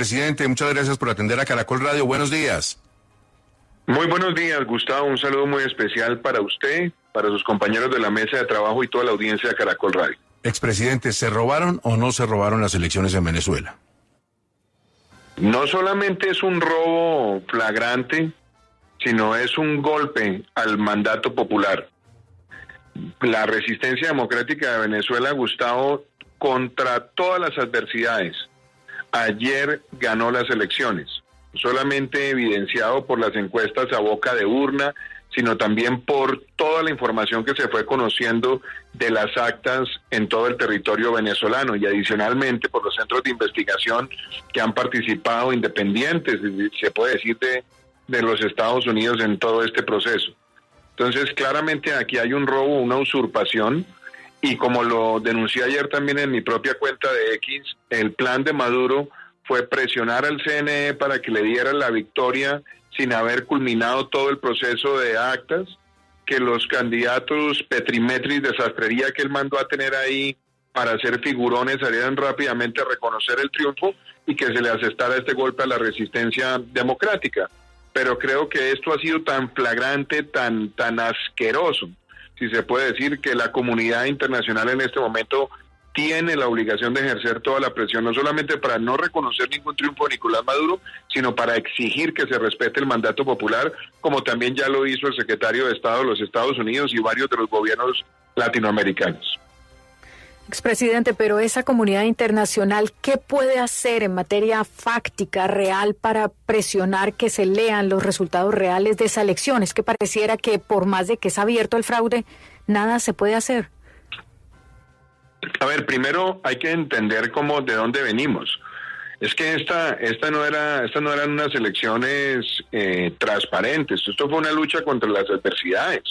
Expresidente, muchas gracias por atender a Caracol Radio. Buenos días. Muy buenos días, Gustavo. Un saludo muy especial para usted, para sus compañeros de la mesa de trabajo y toda la audiencia de Caracol Radio. Expresidente, ¿se robaron o no se robaron las elecciones en Venezuela? No solamente es un robo flagrante, sino es un golpe al mandato popular. La resistencia democrática de Venezuela, Gustavo, contra todas las adversidades, ayer ganó las elecciones, solamente evidenciado por las encuestas a boca de urna, sino también por toda la información que se fue conociendo de las actas en todo el territorio venezolano y adicionalmente por los centros de investigación que han participado independientes, se puede decir, de los Estados Unidos en todo este proceso. Entonces, claramente aquí hay un robo, una usurpación, y como lo denuncié ayer también en mi propia cuenta de X, el plan de Maduro fue presionar al CNE para que le diera la victoria sin haber culminado todo el proceso de actas, que los candidatos Petrimetris de sastrería que él mandó a tener ahí para hacer figurones salieran rápidamente a reconocer el triunfo y que se le asestara este golpe a la resistencia democrática. Pero creo que esto ha sido tan flagrante, tan asqueroso, si se puede decir, que la comunidad internacional en este momento tiene la obligación de ejercer toda la presión, no solamente para no reconocer ningún triunfo de Nicolás Maduro, sino para exigir que se respete el mandato popular, como también ya lo hizo el secretario de Estado de los Estados Unidos y varios de los gobiernos latinoamericanos. Expresidente, pero esa comunidad internacional, ¿qué puede hacer en materia fáctica, real, para presionar que se lean los resultados reales de esa elección? Es que pareciera que por más de que es abierto el fraude, nada se puede hacer. A ver, primero hay que entender de dónde venimos. Es que esta no eran unas elecciones transparentes. Esto fue una lucha contra las adversidades.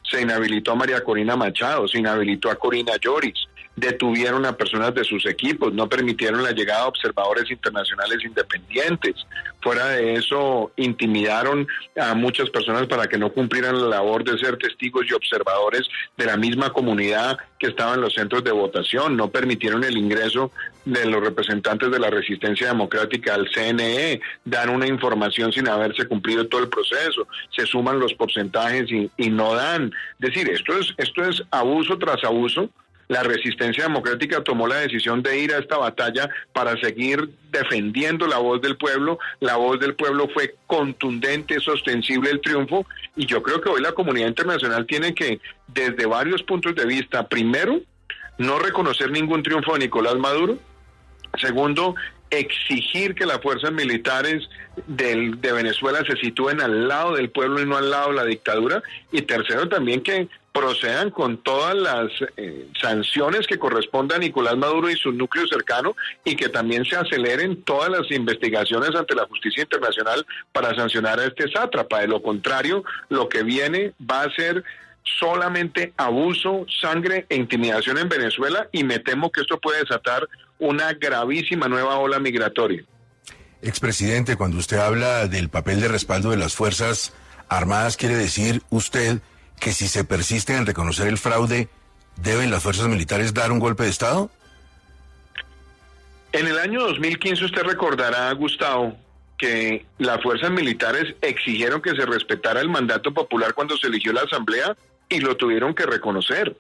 Se inhabilitó a María Corina Machado, se inhabilitó a Corina Lloris, detuvieron a personas de sus equipos, no permitieron la llegada de observadores internacionales independientes. Fuera de eso, intimidaron a muchas personas para que no cumplieran la labor de ser testigos y observadores de la misma comunidad que estaba en los centros de votación. No permitieron el ingreso de los representantes de la resistencia democrática al CNE, dan una información sin haberse cumplido todo el proceso, se suman los porcentajes y no dan. Es decir, esto es abuso tras abuso. La resistencia democrática tomó la decisión de ir a esta batalla para seguir defendiendo la voz del pueblo. La voz del pueblo fue contundente, es ostensible el triunfo, y yo creo que hoy la comunidad internacional tiene que, desde varios puntos de vista, primero, no reconocer ningún triunfo de Nicolás Maduro. Segundo, exigir que las fuerzas militares de Venezuela se sitúen al lado del pueblo y no al lado de la dictadura. Y tercero, también que procedan con todas las sanciones que correspondan a Nicolás Maduro y su núcleo cercano, y que también se aceleren todas las investigaciones ante la justicia internacional para sancionar a este sátrapa. De lo contrario, lo que viene va a ser solamente abuso, sangre e intimidación en Venezuela, y me temo que esto puede desatar una gravísima nueva ola migratoria. Expresidente, cuando usted habla del papel de respaldo de las Fuerzas Armadas, ¿quiere decir usted que si se persiste en reconocer el fraude, deben las fuerzas militares dar un golpe de Estado? En el año 2015 usted recordará, Gustavo, que las fuerzas militares exigieron que se respetara el mandato popular cuando se eligió la Asamblea, y lo tuvieron que reconocer.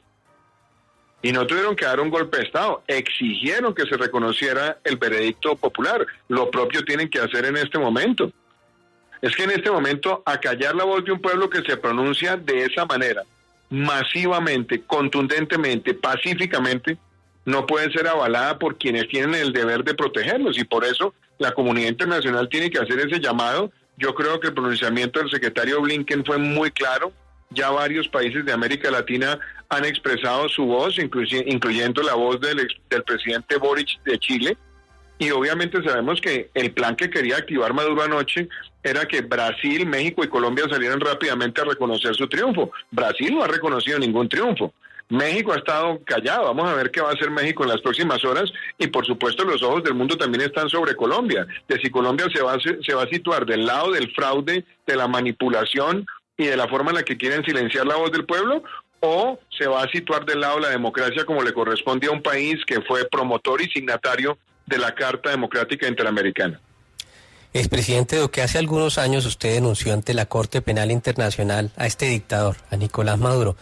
Y no tuvieron que dar un golpe de Estado, exigieron que se reconociera el veredicto popular. Lo propio tienen que hacer en este momento. Es que en este momento acallar la voz de un pueblo que se pronuncia de esa manera, masivamente, contundentemente, pacíficamente, no puede ser avalada por quienes tienen el deber de protegerlos, y por eso la comunidad internacional tiene que hacer ese llamado. Yo creo que el pronunciamiento del secretario Blinken fue muy claro. Ya varios países de América Latina han expresado su voz, incluyendo la voz del presidente Boric de Chile, y obviamente sabemos que el plan que quería activar Maduro anoche era que Brasil, México y Colombia salieran rápidamente a reconocer su triunfo. Brasil no ha reconocido ningún triunfo. México ha estado callado. Vamos a ver qué va a hacer México en las próximas horas, y por supuesto los ojos del mundo también están sobre Colombia, de si Colombia se va a situar del lado del fraude, de la manipulación y de la forma en la que quieren silenciar la voz del pueblo, o se va a situar del lado de la democracia como le corresponde a un país que fue promotor y signatario de la Carta Democrática Interamericana. Expresidente Duque, hace algunos años usted denunció ante la Corte Penal Internacional a este dictador, a Nicolás Maduro.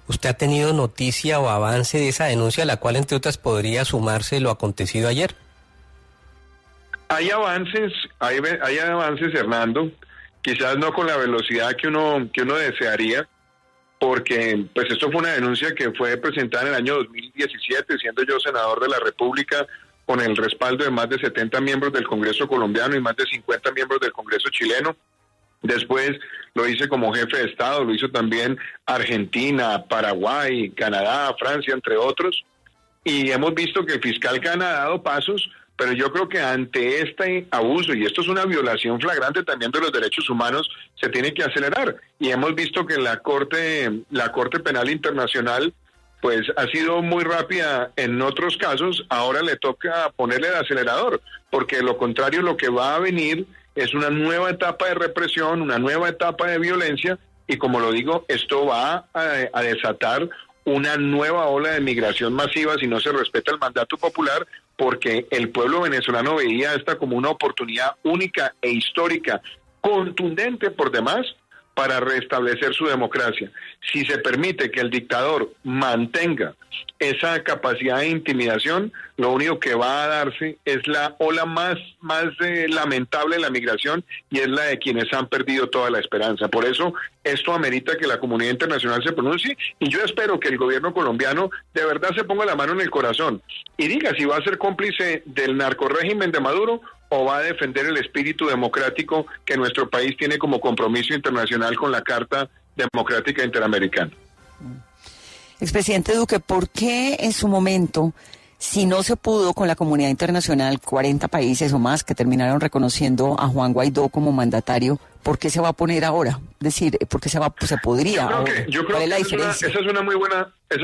¿Usted ha tenido noticia o avance de esa denuncia, a la cual, entre otras, podría sumarse lo acontecido ayer? Hay avances, Hernando, quizás no con la velocidad que uno desearía, porque pues esto fue una denuncia que fue presentada en el año 2017, siendo yo senador de la República, con el respaldo de más de 70 miembros del Congreso colombiano y más de 50 miembros del Congreso chileno. Después lo hice como jefe de Estado, lo hizo también Argentina, Paraguay, Canadá, Francia, entre otros. Y hemos visto que el fiscal Gana ha dado pasos, pero yo creo que ante este abuso, y esto es una violación flagrante también de los derechos humanos, se tiene que acelerar. Y hemos visto que la Corte Penal Internacional pues ha sido muy rápida en otros casos, ahora le toca ponerle el acelerador, porque de lo contrario lo que va a venir es una nueva etapa de represión, una nueva etapa de violencia, y como lo digo, esto va a desatar una nueva ola de migración masiva si no se respeta el mandato popular, porque el pueblo venezolano veía esta como una oportunidad única e histórica, contundente por demás, para restablecer su democracia. Si se permite que el dictador mantenga esa capacidad de intimidación, lo único que va a darse es la ola más lamentable de la migración, y es la de quienes han perdido toda la esperanza. Por eso esto amerita que la comunidad internacional se pronuncie, y yo espero que el gobierno colombiano de verdad se ponga la mano en el corazón y diga si va a ser cómplice del narcorrégimen de Maduro o va a defender el espíritu democrático que nuestro país tiene como compromiso internacional con la Carta Democrática Interamericana. Expresidente Duque, ¿por qué en su momento, si no se pudo con la comunidad internacional, 40 países o más que terminaron reconociendo a Juan Guaidó como mandatario, por qué se va a poner ahora? Es decir, ¿por qué se podría? Yo creo ¿Cuál es la que diferencia? esa es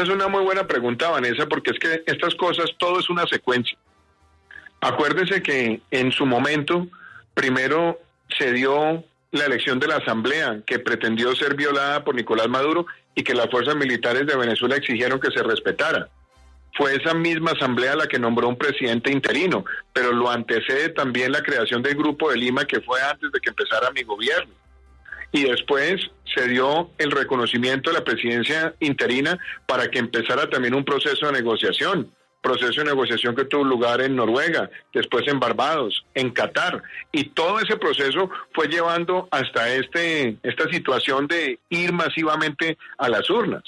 una muy buena pregunta, Vanessa, porque es que estas cosas, todo es una secuencia. Acuérdese que en su momento, primero se dio la elección de la Asamblea, que pretendió ser violada por Nicolás Maduro y que las fuerzas militares de Venezuela exigieron que se respetara. Fue esa misma Asamblea la que nombró un presidente interino, pero lo antecede también la creación del Grupo de Lima, que fue antes de que empezara mi gobierno. Y después se dio el reconocimiento de la presidencia interina para que empezara también un proceso de negociación que tuvo lugar en Noruega, después en Barbados, en Qatar, y todo ese proceso fue llevando hasta esta situación de ir masivamente a las urnas.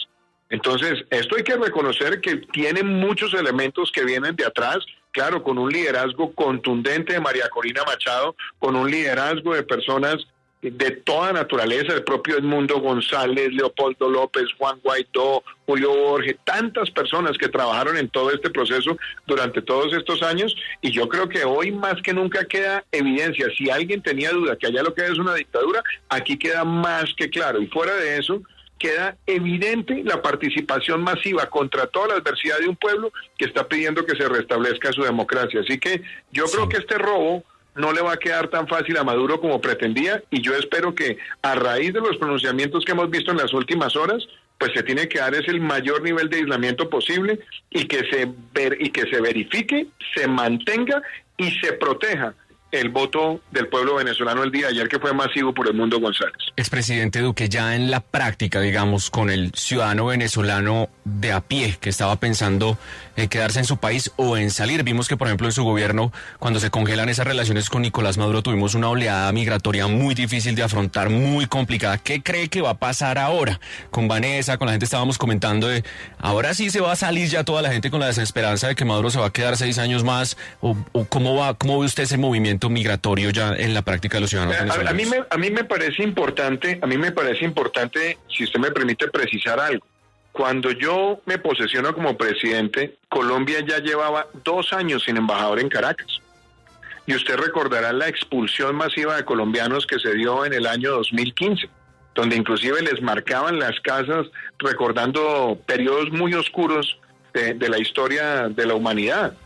Entonces, esto hay que reconocer que tiene muchos elementos que vienen de atrás, claro, con un liderazgo contundente de María Corina Machado, con un liderazgo de personas de toda naturaleza, el propio Edmundo González, Leopoldo López, Juan Guaidó, Julio Borges, tantas personas que trabajaron en todo este proceso durante todos estos años, y yo creo que hoy más que nunca queda evidencia. Si alguien tenía duda que allá lo que es una dictadura, aquí queda más que claro, y fuera de eso queda evidente la participación masiva contra toda la adversidad de un pueblo que está pidiendo que se restablezca su democracia. Así que yo creo que este robo no le va a quedar tan fácil a Maduro como pretendía, y yo espero que a raíz de los pronunciamientos que hemos visto en las últimas horas, pues se tiene que dar el mayor nivel de aislamiento posible, y que se verifique, se mantenga y se proteja el voto del pueblo venezolano el día de ayer, que fue masivo por Edmundo González. Expresidente Duque, ya en la práctica, digamos, con el ciudadano venezolano de a pie que estaba pensando en quedarse en su país o en salir, vimos que, por ejemplo, en su gobierno, cuando se congelan esas relaciones con Nicolás Maduro, tuvimos una oleada migratoria muy difícil de afrontar, muy complicada. ¿Qué cree que va a pasar ahora? Con Vanessa, con la gente estábamos comentando de, ahora sí se va a salir ya toda la gente con la desesperanza de que Maduro se va a quedar 6 años más, o cómo ve usted ese movimiento migratorio ya en la práctica de los ciudadanos venezolanos. A mí me parece importante, si usted me permite precisar algo. Cuando yo me posesiono como presidente, Colombia ya llevaba 2 años sin embajador en Caracas. Y usted recordará la expulsión masiva de colombianos que se dio en el año 2015, donde inclusive les marcaban las casas, recordando periodos muy oscuros de la historia de la humanidad.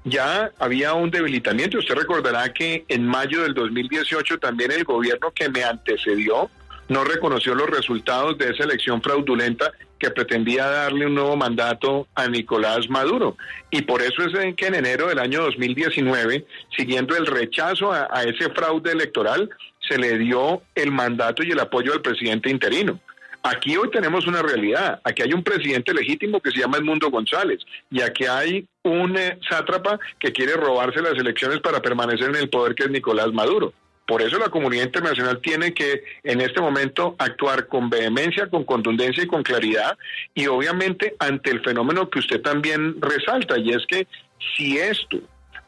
Ya había un debilitamiento. Usted recordará que en mayo del 2018 también el gobierno que me antecedió no reconoció los resultados de esa elección fraudulenta que pretendía darle un nuevo mandato a Nicolás Maduro. Y por eso es que en enero del año 2019, siguiendo el rechazo a ese fraude electoral, se le dio el mandato y el apoyo al presidente interino. Aquí hoy tenemos una realidad. Aquí hay un presidente legítimo que se llama Edmundo González y aquí hay un sátrapa que quiere robarse las elecciones para permanecer en el poder, que es Nicolás Maduro. Por eso la comunidad internacional tiene que en este momento actuar con vehemencia, con contundencia y con claridad, y obviamente ante el fenómeno que usted también resalta, y es que si esto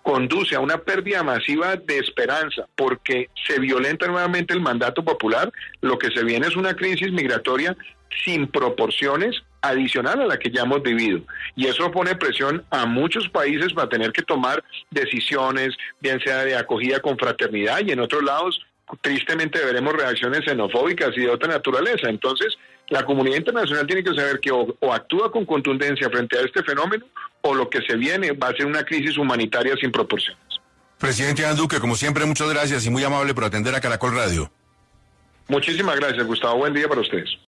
conduce a una pérdida masiva de esperanza porque se violenta nuevamente el mandato popular, lo que se viene es una crisis migratoria sin proporciones adicional a la que ya hemos vivido. Y eso pone presión a muchos países para tener que tomar decisiones, bien sea de acogida con fraternidad, y en otros lados, tristemente, veremos reacciones xenofóbicas y de otra naturaleza. Entonces, la comunidad internacional tiene que saber que o actúa con contundencia frente a este fenómeno, o lo que se viene va a ser una crisis humanitaria sin proporciones. Presidente Iván Duque, como siempre, muchas gracias y muy amable por atender a Caracol Radio. Muchísimas gracias, Gustavo. Buen día para ustedes.